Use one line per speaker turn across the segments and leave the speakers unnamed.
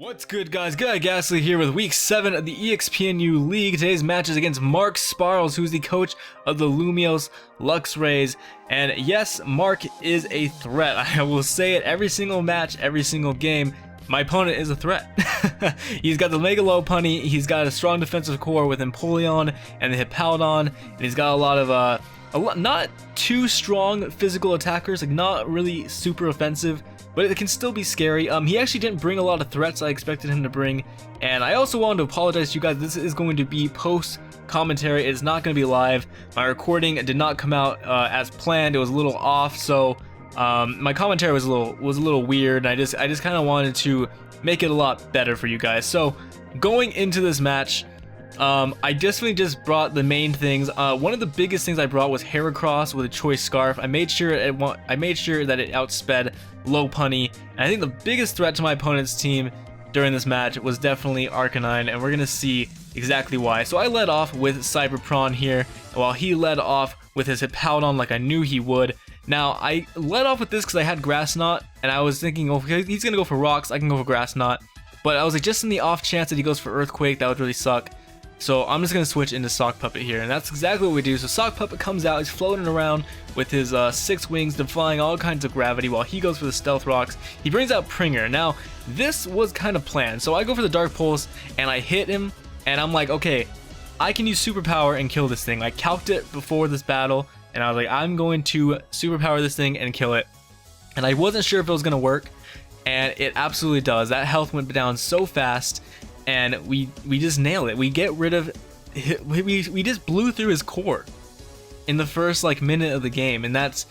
What's good, guys? GoodguyGastly here with week 7 of the EXPNU League. Today's match is against Mark Sparles, who's the coach of the Lumiose Luxrays. And yes, Mark is a threat. I will say it every single match, every single game. My opponent is a threat. He's got the Mega Low Punny, he's got a strong defensive core with Empoleon and the Hippowdon, and he's got a lot of not too strong physical attackers, like not really super offensive, but it can still be scary. He actually didn't bring a lot of threats I expected him to bring, and I also wanted to apologize to you guys. This is going to be post commentary. It's not going to be live. My recording did not come out as planned. It was a little off, so my commentary was a little weird, and I just kind of wanted to make it a lot better for you guys. So going into this match, I definitely just brought the main things. One of the biggest things I brought was Heracross with a choice scarf. I made sure that it outsped Low Punny, and I think the biggest threat to my opponent's team during this match was definitely Arcanine, and we're gonna see exactly why. So I led off with Cyberprawn here, while he led off with his Hippowdon like I knew he would. Now I led off with this because I had Grass Knot, and I was thinking, oh, he's gonna go for Rocks, I can go for Grass Knot, but I was like, just in the off chance that he goes for Earthquake, that would really suck. So I'm just going to switch into Sock Puppet here, and that's exactly what we do. So Sock Puppet comes out, he's floating around with his 6 wings, defying all kinds of gravity, while he goes for the Stealth Rocks. He brings out Pringer. Now, this was kind of planned. So I go for the Dark Pulse, and I hit him, and I'm like, okay, I can use Superpower and kill this thing. I calced it before this battle, and I was like, I'm going to Superpower this thing and kill it. And I wasn't sure if it was going to work, and it absolutely does. That health went down so fast, and we just nail it. We get rid of, we just blew through his core in the first like minute of the game, and that's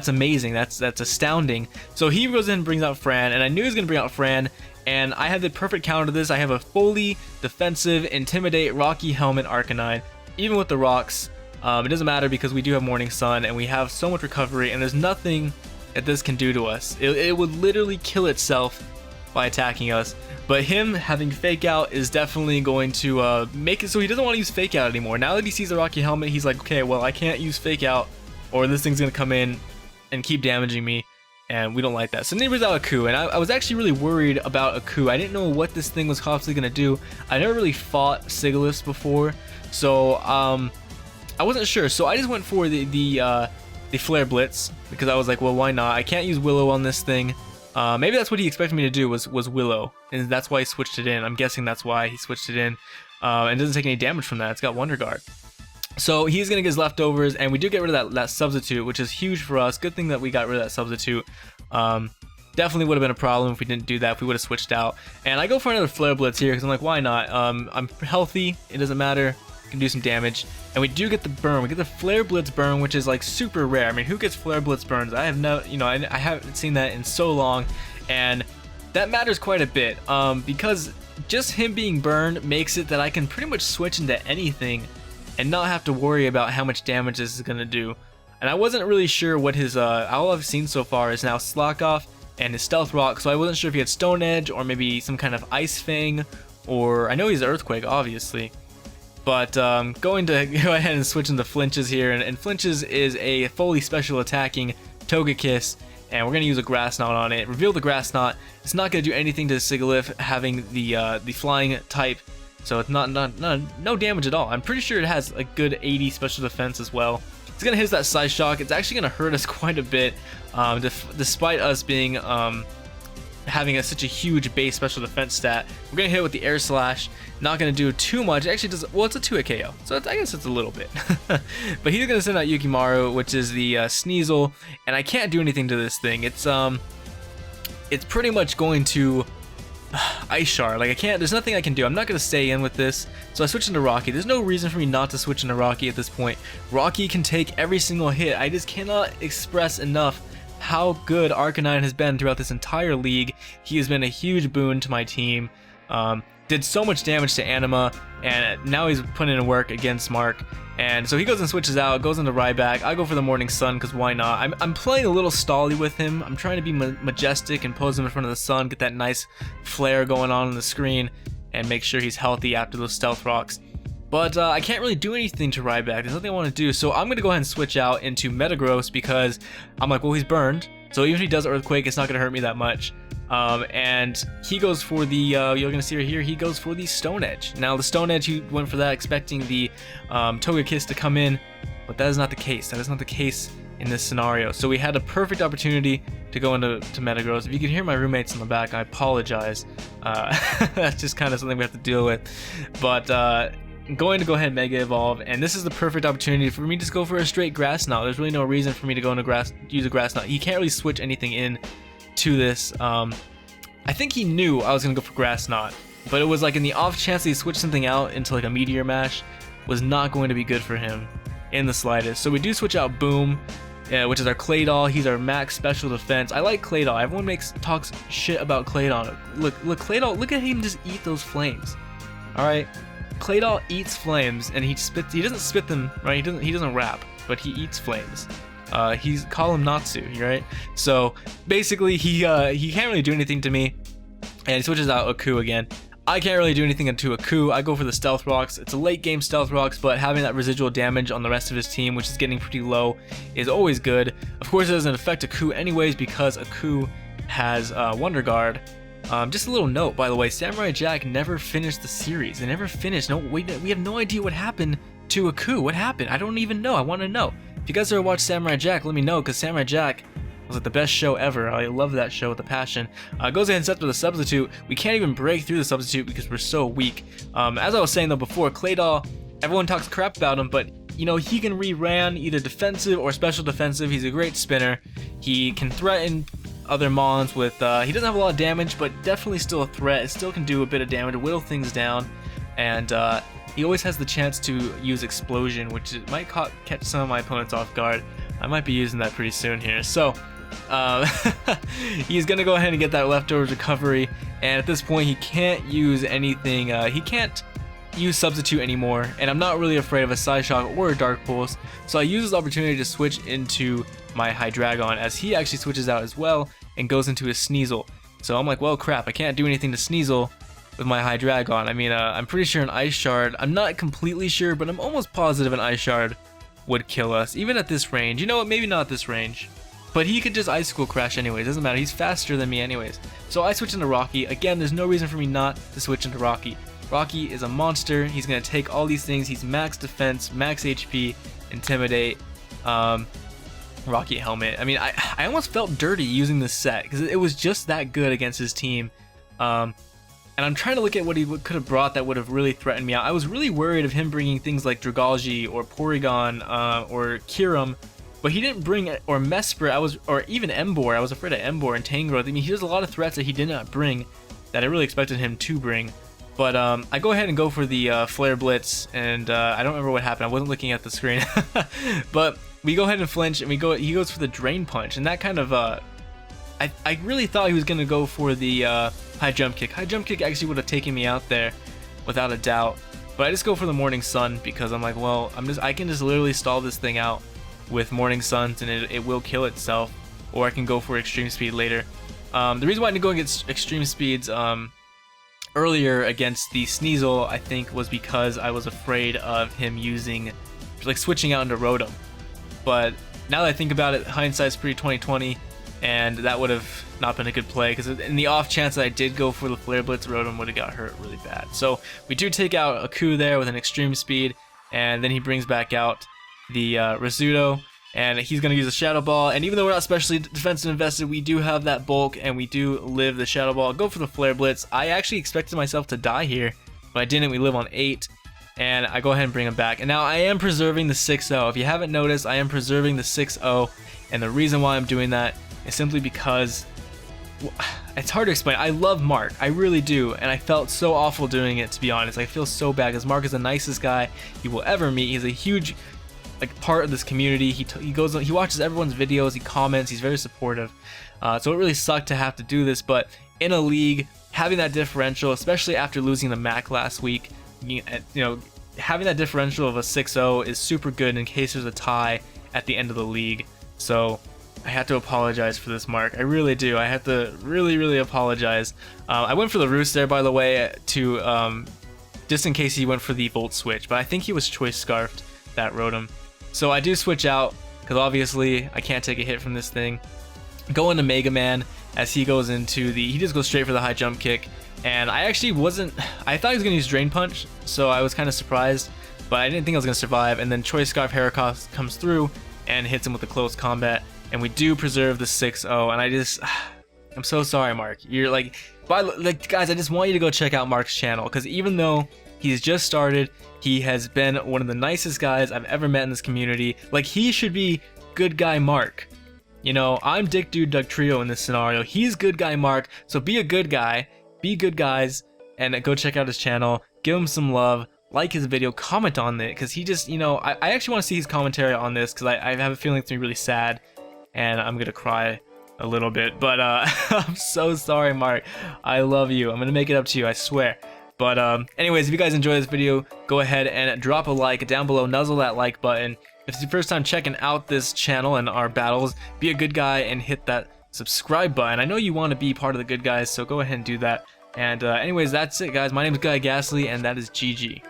amazing. That's astounding. So he goes in and brings out Fran, and I knew he was gonna bring out Fran, and I have the perfect counter to this. I have a fully defensive Intimidate Rocky Helmet Arcanine, even with the rocks. It doesn't matter because we do have Morning Sun, and we have so much recovery, and there's nothing that this can do to us. It would literally kill itself by attacking us. But him having Fake Out is definitely going to make it so he doesn't want to use Fake Out anymore. Now that he sees the Rocky Helmet, he's like, okay, well, I can't use Fake Out, or this thing's going to come in and keep damaging me, and we don't like that. So then he brings out a Coup, and I was actually really worried about a Coup. I didn't know what this thing was possibly going to do. I never really fought Sigilifs before, so I wasn't sure. So I just went for the Flare Blitz, because I was like, well, why not? I can't use Willow on this thing. Maybe that's what he expected me to do was Willow, and that's why he switched it in. I'm guessing that's why he switched it in, and it doesn't take any damage from that. It's got Wonder Guard. So he's going to get his leftovers, and we do get rid of that substitute, which is huge for us. Good thing that we got rid of that substitute. Definitely would have been a problem if we didn't do that, if we would have switched out. And I go for another Flare Blitz here, because I'm like, why not? I'm healthy, it doesn't matter. Can do some damage, and we do get the burn. We get the Flare Blitz burn, which is like super rare. I mean, who gets Flare Blitz burns? I have no, I haven't seen that in so long, and that matters quite a bit, because just him being burned makes it that I can pretty much switch into anything and not have to worry about how much damage this is gonna do. And I wasn't really sure what his all I've seen so far is now Slock Off and his Stealth Rock, so I wasn't sure if he had Stone Edge or maybe some kind of Ice Fang, or I know he's Earthquake, obviously. But going to go ahead and switch into Flinches here, and Flinches is a fully special attacking Togekiss, and we're going to use a Grass Knot on it. Reveal the Grass Knot. It's not going to do anything to Sigilif having the flying type, so it's no damage at all. I'm pretty sure it has a good 80 special defense as well. It's going to hit that Side Shock. It's actually going to hurt us quite a bit, despite us being having such a huge base special defense stat. We're going to hit it with the Air Slash. Not going to do too much. It actually does, well, it's a 2-hit KO, so I guess it's a little bit. But he's going to send out Yukimaru, which is the Sneasel, and I can't do anything to this thing. It's pretty much going to Ice Shard. Like, there's nothing I can do. I'm not going to stay in with this, so I switch into Rocky. There's no reason for me not to switch into Rocky at this point. Rocky can take every single hit. I just cannot express enough how good Arcanine has been throughout this entire league. He has been a huge boon to my team. Did so much damage to Anima, and now he's putting in work against Mark. And so he goes and switches out, goes into Ryback. I go for the Morning Sun, because why not? I'm playing a little stally with him. I'm trying to be majestic and pose him in front of the sun, get that nice flare going on the screen, and make sure he's healthy after those Stealth Rocks. But I can't really do anything to Ryback. There's nothing I want to do, so I'm going to go ahead and switch out into Metagross, because I'm like, well, he's burned, so even if he does Earthquake, it's not going to hurt me that much. and he goes for the you're gonna see right here, he goes for the Stone Edge. Now the Stone Edge, he went for that expecting the Togekiss to come in, but that is not the case. That is not the case in this scenario. So we had a perfect opportunity to go into Metagross. If you can hear my roommates in the back, I apologize. That's just kind of something we have to deal with. But I'm going to go ahead and Mega Evolve, and this is the perfect opportunity for me to just go for a straight Grass Knot. There's really no reason for me to go into use a Grass Knot. He can't really switch anything in to this. I think he knew I was gonna go for Grass Knot, but it was like in the off chance that he switched something out into like a Meteor Mash, was not going to be good for him in the slightest. So we do switch out Boom, which is our Claydol. He's our max special defense. I like Claydol. Everyone talks shit about Claydol. Look, Claydol. Look at him just eat those flames. All right, Claydol eats flames, and he doesn't spit them, right? He doesn't rap, but he eats flames. Call him Natsu, right? So basically, he can't really do anything to me, and he switches out Aku again. I can't really do anything into Aku. I go for the Stealth Rocks. It's a late game Stealth Rocks, but having that residual damage on the rest of his team, which is getting pretty low, is always good. Of course, it doesn't affect Aku anyways because Aku has Wonder Guard. Just a little note, by the way, Samurai Jack never finished the series. They never finished. No, we have no idea what happened to Aku. What happened? I don't even know. I want to know. If you guys ever watched Samurai Jack, let me know, because Samurai Jack was like the best show ever. I love that show with a passion. Goes ahead and sets with the Substitute. We can't even break through the Substitute because we're so weak. As I was saying though before, Claydol, everyone talks crap about him, but you know, he can re-ran either defensive or special defensive. He's a great spinner. He can threaten other mons with, he doesn't have a lot of damage, but definitely still a threat. It still can do a bit of damage, whittle things down, and he always has the chance to use Explosion, which might catch some of my opponents off guard. I might be using that pretty soon here. So he's gonna go ahead and get that leftover recovery, and at this point he can't use anything. He can't use Substitute anymore, and I'm not really afraid of a Psyshock or a Dark Pulse, so I use this opportunity to switch into my Hydreigon, as he actually switches out as well and goes into his Sneasel. So I'm like, well crap, I can't do anything to Sneasel with my Hydreigon. I mean, I'm pretty sure an Ice Shard, I'm not completely sure, but I'm almost positive an Ice Shard would kill us, even at this range. You know what, maybe not this range, but he could just Icicle Crash anyway. It doesn't matter, he's faster than me anyways. So I switch into Rocky. Again, there's no reason for me not to switch into Rocky. Rocky is a monster. He's going to take all these things. He's max defense, max HP, Intimidate, Rocky Helmet. I mean, I almost felt dirty using this set because it was just that good against his team. And I'm trying to look at what he could have brought that would have really threatened me out. I was really worried of him bringing things like Dragalge or Porygon or Kyurem, but he didn't bring, or Mesprit, or even Emboar. I was afraid of Emboar and Tangrowth. I mean, he has a lot of threats that he did not bring that I really expected him to bring. But I go ahead and go for the Flare Blitz, and I don't remember what happened. I wasn't looking at the screen. But we go ahead and flinch, and he goes for the Drain Punch, and that kind of I really thought he was gonna go for the High Jump Kick. High Jump Kick actually would have taken me out there without a doubt. But I just go for the Morning Sun because I'm like, well, I can just literally stall this thing out with Morning Suns, and it will kill itself, or I can go for Extreme Speed later. The reason why I didn't go against Extreme Speeds earlier against the Sneasel, I think, was because I was afraid of him switching out into Rotom. But now that I think about it, hindsight's pretty 20/20, and that would have not been a good play, because in the off chance that I did go for the Flare Blitz, Rotom would have got hurt really bad. So we do take out Aku there with an Extreme Speed, and then he brings back out the Rizzuto, and he's going to use a Shadow Ball, and even though we're not specially defensive invested, we do have that bulk, and we do live the Shadow Ball. Go for the Flare Blitz. I actually expected myself to die here, but I didn't. We live on 8, and I go ahead and bring him back. And now I am preserving the 6-0. If you haven't noticed, I am preserving the 6-0, and the reason why I'm doing that is simply because it's hard to explain. I love Mark, I really do, and I felt so awful doing it, to be honest. I feel so bad because Mark is the nicest guy you will ever meet. He's a huge part of this community. He watches everyone's videos, he comments, he's very supportive. So it really sucked to have to do this, but in a league, having that differential, especially after losing the MAC last week, you know, having that differential of a 6-0 is super good in case there's a tie at the end of the league. So I have to apologize for this, Mark. I really do. I have to really apologize. I went for the Roost there, by the way, to just in case he went for the Volt Switch, but I think he was Choice Scarfed that Rotom. So I do switch out because obviously I can't take a hit from this thing. Go into Mega Man, as he goes into he just goes straight for the high jump kick. And I actually I thought he was going to use Drain Punch, so I was kind of surprised, but I didn't think I was going to survive. And then Choice Scarf HeraBoss comes through and hits him with the close combat, and we do preserve the 6-0. And I'm so sorry, Mark. You're like guys, I just want you to go check out Mark's channel, because even though he's just started, he has been one of the nicest guys I've ever met in this community. Like, he should be Good Guy Mark. You know, I'm Dick Dude Doug Trio in this scenario. He's Good Guy Mark, so be a good guy, be good guys, and go check out his channel, give him some love, like his video, comment on it, because he just, you know, I actually want to see his commentary on this, because I have a feeling it's going to be really sad, and I'm going to cry a little bit, but I'm so sorry, Mark. I love you. I'm going to make it up to you, I swear. But anyways, if you guys enjoy this video, go ahead and drop a like down below, nuzzle that like button. If it's your first time checking out this channel and our battles, be a good guy and hit that subscribe button. I know you want to be part of the good guys, so go ahead and do that. And anyways, that's it, guys. My name is GoodguyGastly, and that is GG.